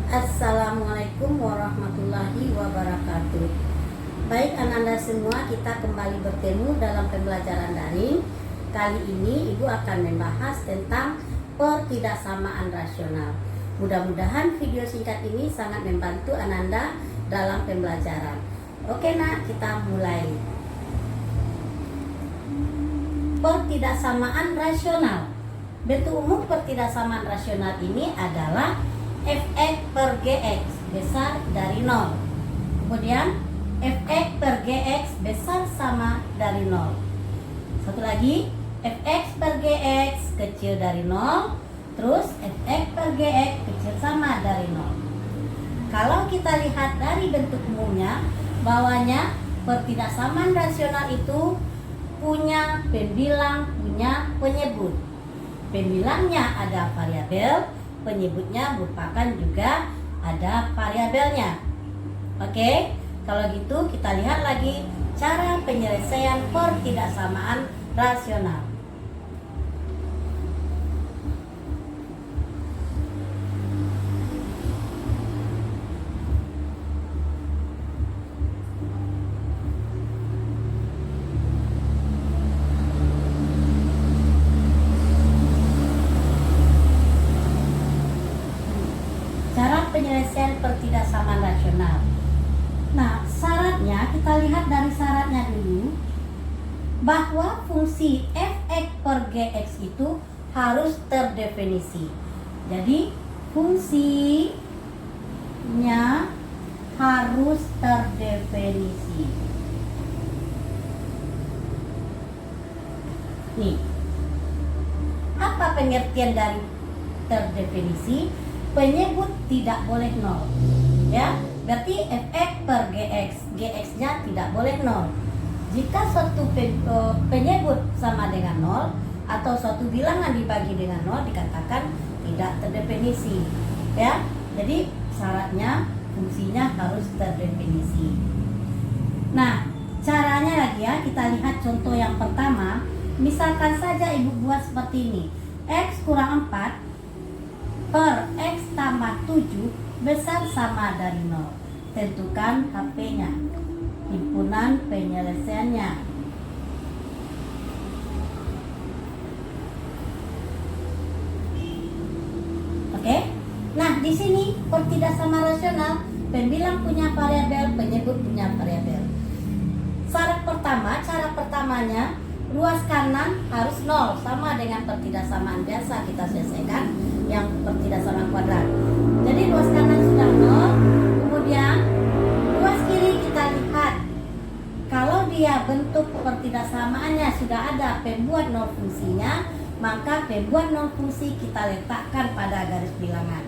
Assalamualaikum warahmatullahi wabarakatuh. Baik Ananda semua, kita kembali bertemu dalam pembelajaran daring. Kali ini Ibu akan membahas tentang pertidaksamaan rasional. Mudah-mudahan video singkat ini sangat membantu Ananda dalam pembelajaran. Oke nak, kita mulai. Pertidaksamaan rasional. Bentuk umum pertidaksamaan rasional ini adalah Fx per Gx besar dari 0. Kemudian Fx per Gx besar sama dari 0. Satu lagi, Fx per Gx kecil dari 0. Terus Fx per Gx kecil sama dari 0. Kalau kita lihat dari bentuk umumnya, bahwanya pertidaksamaan rasional itu punya pembilang, punya penyebut. Pembilangnya ada variabel, penyebutnya merupakan juga ada variabelnya. Oke, kalau gitu kita lihat lagi cara penyelesaian pertidaksamaan rasional. Penyelesaian pertidaksamaan rasional. Nah, syaratnya kita lihat dari syaratnya dulu, bahwa fungsi Fx per Gx itu harus terdefinisi. Jadi fungsinya harus terdefinisi. Nih, apa pengertian dari terdefinisi? Penyebut tidak boleh 0, ya, berarti Fx per Gx, Gx-nya tidak boleh 0. Jika suatu penyebut sama dengan 0 atau suatu bilangan dibagi dengan 0 dikatakan tidak terdefinisi, ya. Jadi syaratnya fungsinya harus terdefinisi. Nah, caranya lagi ya, kita lihat contoh yang pertama. Misalkan saja Ibu buat seperti ini, X kurang 4 per X tambah 7 besar sama dari 0. Tentukan HP-nya, himpunan penyelesaiannya. Oke. Nah, di sini pertidaksamaan rasional, pembilang punya variabel, penyebut punya variabel. Syarat pertama, cara pertamanya, ruas kanan harus 0, sama dengan pertidaksamaan biasa kita selesaikan yang pertidaksamaan kuadrat. Jadi ruas kanan sudah 0, kemudian ruas kiri kita lihat. Kalau dia bentuk pertidaksamaannya sudah ada pembuat 0 fungsinya, maka pembuat 0 fungsi kita letakkan pada garis bilangan.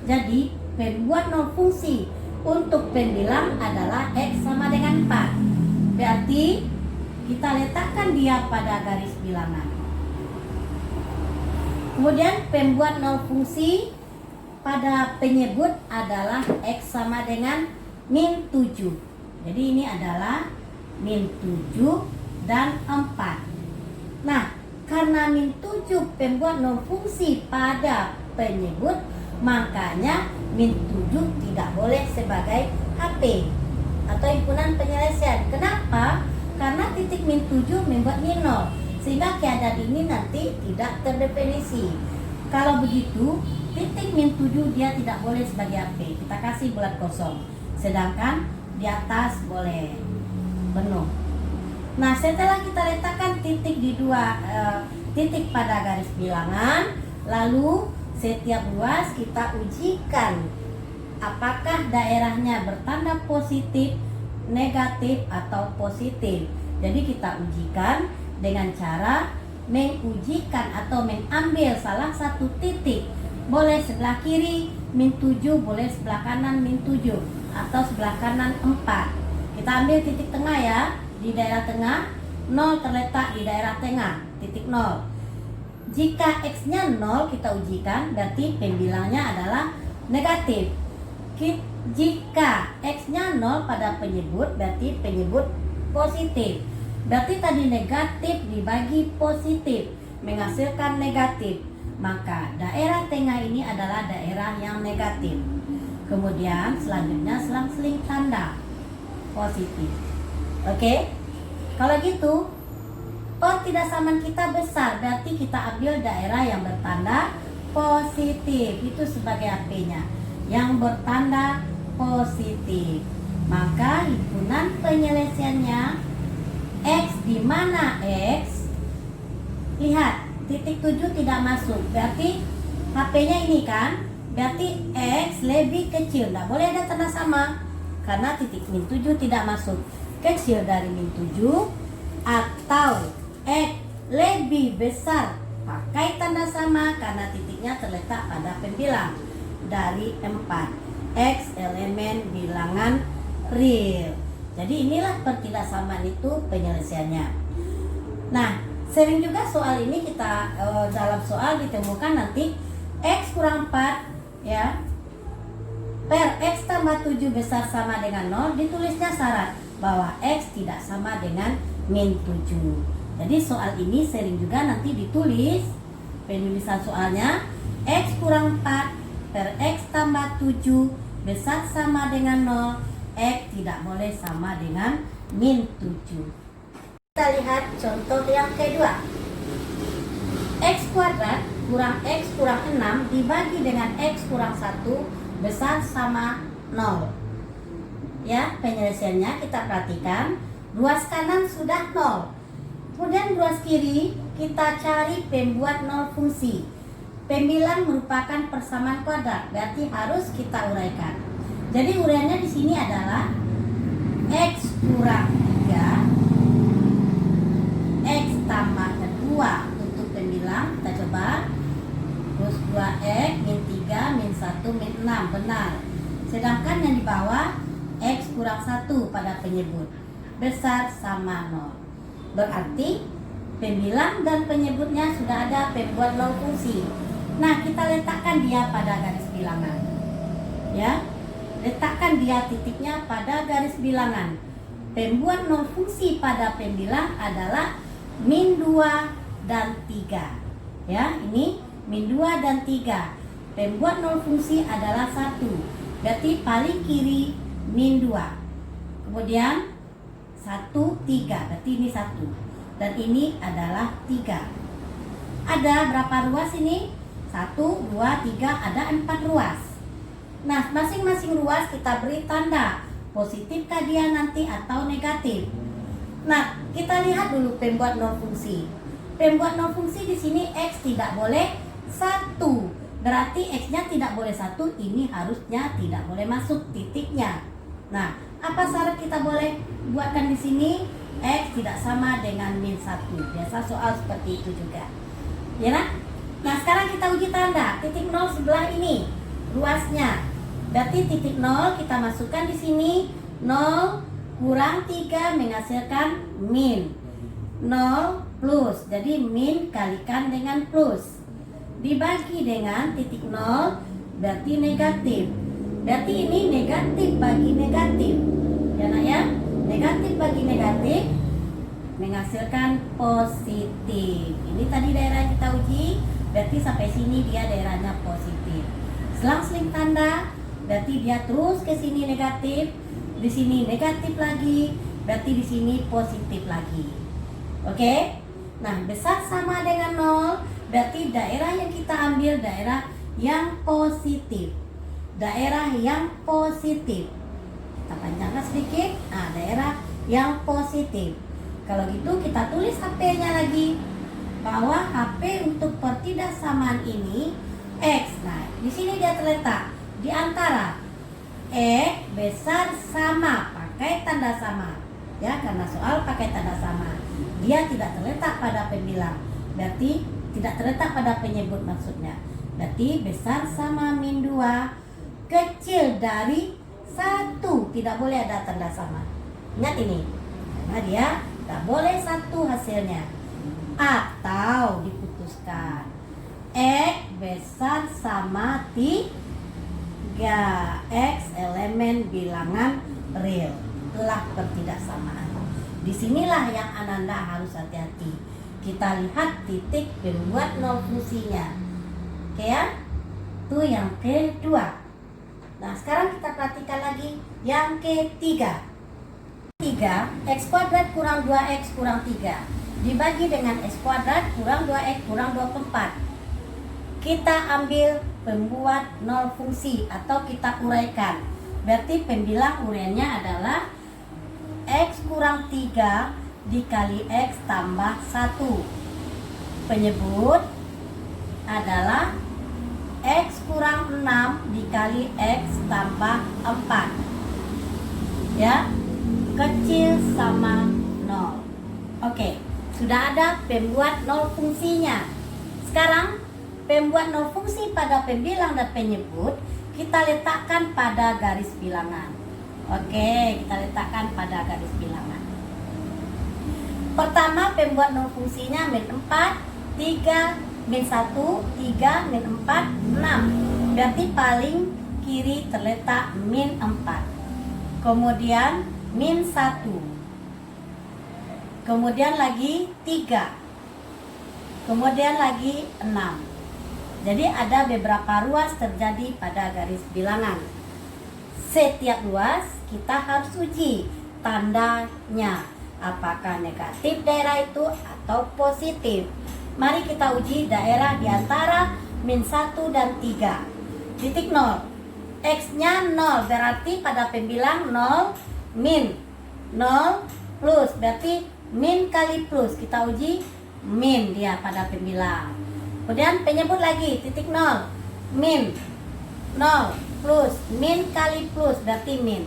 Jadi pembuat 0 fungsi untuk pembilang adalah X sama dengan 4. Berarti kita letakkan dia pada garis bilangan. Kemudian pembuat 0 fungsi pada penyebut adalah X sama dengan min 7. Jadi ini adalah min 7 dan 4. Nah, karena min 7 pembuat 0 fungsi pada penyebut, makanya min 7 tidak boleh sebagai HP atau himpunan penyelesaian. Kenapa? Karena titik min 7 membuat min 0, sehingga keadaan ini nanti tidak terdefinisi. Kalau begitu, titik min 7 dia tidak boleh sebagai HP. Kita kasih bulat kosong. Sedangkan di atas boleh penuh. Nah, setelah kita letakkan titik di dua titik pada garis bilangan, lalu setiap ruas kita ujikan apakah daerahnya bertanda positif, negatif atau positif. Jadi kita ujikan dengan cara mengujikan atau mengambil salah satu titik. Boleh sebelah kiri min 7, boleh sebelah kanan min 7, atau sebelah kanan 4. Kita ambil titik tengah ya. Di daerah tengah 0 terletak di daerah tengah, titik 0. Jika X-nya 0 kita ujikan, berarti pembilangnya adalah negatif. Jika X-nya 0 pada penyebut, berarti penyebut positif. Berarti tadi negatif dibagi positif menghasilkan negatif. Maka daerah tengah ini adalah daerah yang negatif. Kemudian selanjutnya selang-seling tanda positif. Oke? Kalau gitu, pertidaksamaan kita besar, berarti kita ambil daerah yang bertanda positif. Itu sebagai AP-nya, yang bertanda positif. Maka himpunan penyelesaiannya X, di mana X, lihat titik 7 tidak masuk, berarti HP-nya ini kan, berarti X lebih kecil, tidak boleh ada tanda sama karena titik min 7 tidak masuk, kecil dari min 7, atau X lebih besar, pakai tanda sama karena titiknya terletak pada pembilang dari 4, X elemen bilangan real. Jadi inilah pertidaksamaan itu penyelesaiannya. Nah, sering juga soal ini kita dalam soal ditemukan nanti X kurang 4 ya per X tambah 7 besar sama dengan 0, ditulisnya syarat bahwa X tidak sama dengan min 7. Jadi soal ini sering juga nanti ditulis penulisan soalnya X kurang 4 per X tambah 7 besar sama dengan 0, X tidak boleh sama dengan min 7. Kita lihat contoh yang kedua. X kuadrat kurang X kurang 6 dibagi dengan X kurang 1 besar sama 0. Ya, penyelesaiannya kita perhatikan. Ruas kanan sudah 0. Kemudian ruas kiri kita cari pembuat 0 fungsi. Pembilang merupakan persamaan kuadrat, berarti harus kita uraikan. Jadi uraiannya di sini adalah X kurang 3 X tambah 2 untuk pembilang, kita coba. Terus 2X min 3 min 1 min 6, benar. Sedangkan yang di bawah X kurang 1 pada penyebut besar sama 0. Berarti pembilang dan penyebutnya sudah ada pembuat 0 fungsi. Nah, kita letakkan dia pada garis bilangan. Ya, letakkan dia titiknya pada garis bilangan. Pembuat 0 fungsi pada pembilang adalah min 2 dan 3. Ya, ini min 2 dan 3. Pembuat 0 fungsi adalah 1. Berarti paling kiri min 2. Kemudian 1, 3. Berarti ini 1. Dan ini adalah 3. Ada berapa ruas ini? 1, 2, 3, ada 4 ruas. Nah, masing-masing ruas kita beri tanda positifkah dia nanti atau negatif. Nah, kita lihat dulu pembuat 0 fungsi. Pembuat 0 fungsi di sini X tidak boleh 1. Berarti X-nya tidak boleh 1, ini harusnya tidak boleh masuk titiknya. Nah, apa syarat kita boleh buatkan di sini? X tidak sama dengan min 1. Biasa soal seperti itu juga. Ya kan? Nah, sekarang kita uji tanda. Titik 0 sebelah ini ruasnya. Berarti titik 0 kita masukkan di sini. 0 kurang 3 menghasilkan min. 0 plus. Jadi min kalikan dengan plus. Dibagi dengan titik 0 berarti negatif. Berarti ini negatif bagi negatif. Ya nak ya? Negatif bagi negatif menghasilkan positif. Ini tadi daerah yang kita uji. Berarti sampai sini dia daerahnya positif. Selang-seling tanda, berarti dia terus ke sini negatif, di sini negatif lagi, berarti di sini positif lagi. Oke? Nah, besar sama dengan 0, berarti daerah yang kita ambil daerah yang positif. Daerah yang positif. Kita panjangkan sedikit. Nah, daerah yang positif. Kalau gitu kita tulis HP-nya lagi. Bahwa HP untuk pertidaksamaan ini X. Nah, di sini dia terletak di antara X besar sama, pakai tanda sama. Ya, karena soal pakai tanda sama. Dia tidak terletak pada pembilang. Berarti tidak terletak pada penyebut maksudnya. Berarti besar sama min 2, kecil dari 1. Tidak boleh ada tanda sama. Ingat ini. Karena dia tidak boleh 1 hasilnya. Atau diputuskan X besar sama 3, X elemen bilangan real. Itulah pertidaksamaan. Disinilah yang Ananda harus hati-hati. Kita lihat titik pembuat 0 fungsinya. Oke ya? Itu yang kedua. Nah, sekarang kita perhatikan lagi yang ketiga. 3, x kuadrat kurang 2x kurang 3 dibagi dengan x kuadrat kurang 2x kurang 24. Kita ambil pembuat nol fungsi atau kita uraikan. Berarti pembilang uraiannya adalah x kurang 3 dikali x tambah 1. Penyebut adalah x kurang 6 dikali x tambah 4. Ya, kecil sama 0. Oke, sudah ada pembuat nol fungsinya. Sekarang pembuat nol fungsi pada pembilang dan penyebut kita letakkan pada garis bilangan. Oke, kita letakkan pada garis bilangan. Pertama, pembuat nol fungsinya min 4, 3, min 1, 3, min 4, 6. Berarti paling kiri terletak min 4. Kemudian min 1, kemudian lagi 3, kemudian lagi 6. Jadi ada beberapa ruas terjadi pada garis bilangan. Setiap ruas kita harus uji tandanya, apakah negatif daerah itu atau positif. Mari kita uji daerah di antara min 1 dan 3. Titik 0, x-nya 0, berarti pada pembilang 0 min, 0 plus, berarti min kali plus, kita uji min dia pada pembilang. Kemudian penyebut lagi, titik 0, min, 0 plus, min kali plus, berarti min.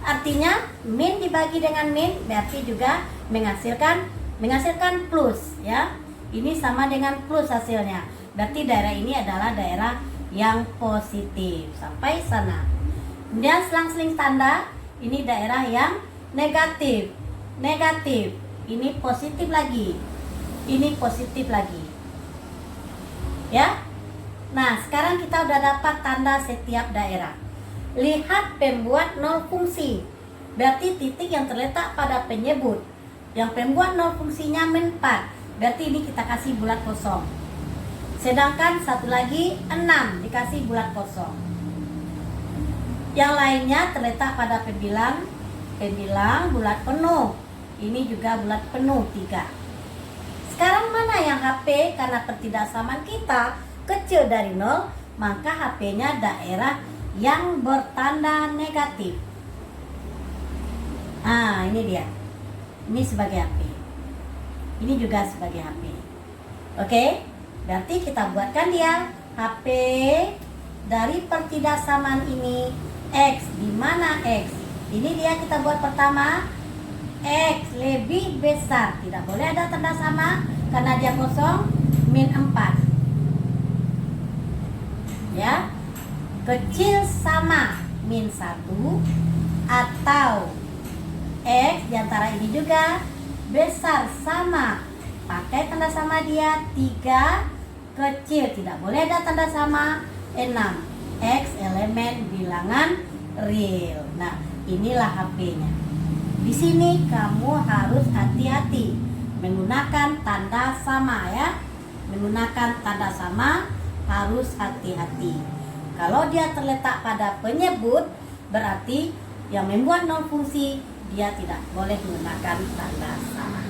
Artinya min dibagi dengan min berarti juga menghasilkan plus, ya. Ini sama dengan plus hasilnya. Berarti daerah ini adalah daerah yang positif. Sampai sana. Kemudian selang-seling tanda. Ini daerah yang negatif. Negatif. Ini positif lagi. Ini positif lagi. Ya. Nah, sekarang kita udah dapat tanda setiap daerah. Lihat pembuat nol fungsi. Berarti titik yang terletak pada penyebut. Yang pembuat nol fungsinya min 4. Berarti ini kita kasih bulat kosong. Sedangkan satu lagi 6 dikasih bulat kosong. Yang lainnya terletak pada pembilang bulat penuh. Ini juga bulat penuh 3. Sekarang mana yang HP? Karena pertidaksamaan kita kecil dari 0, maka HP-nya daerah yang bertanda negatif. Nah, ini dia. Ini sebagai HP. Ini juga sebagai HP. Oke? Berarti kita buatkan dia HP dari pertidaksamaan ini X. Di mana X? Ini dia kita buat pertama. X lebih besar. Tidak boleh ada tanda sama karena dia kosong. Min 4. Ya. Kecil sama min 1. Atau X diantara ini juga besar sama. Pakai tanda sama dia 3. Kecil. Tidak boleh ada tanda sama 6. X elemen bilangan real. Nah, inilah HP-nya. Di sini kamu harus hati-hati menggunakan tanda sama, ya. Menggunakan tanda sama harus hati-hati. Kalau dia terletak pada penyebut, berarti yang membuat nol fungsi dia tidak boleh menggunakan tanda sama.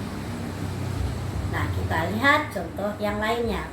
Nah, kita lihat contoh yang lainnya.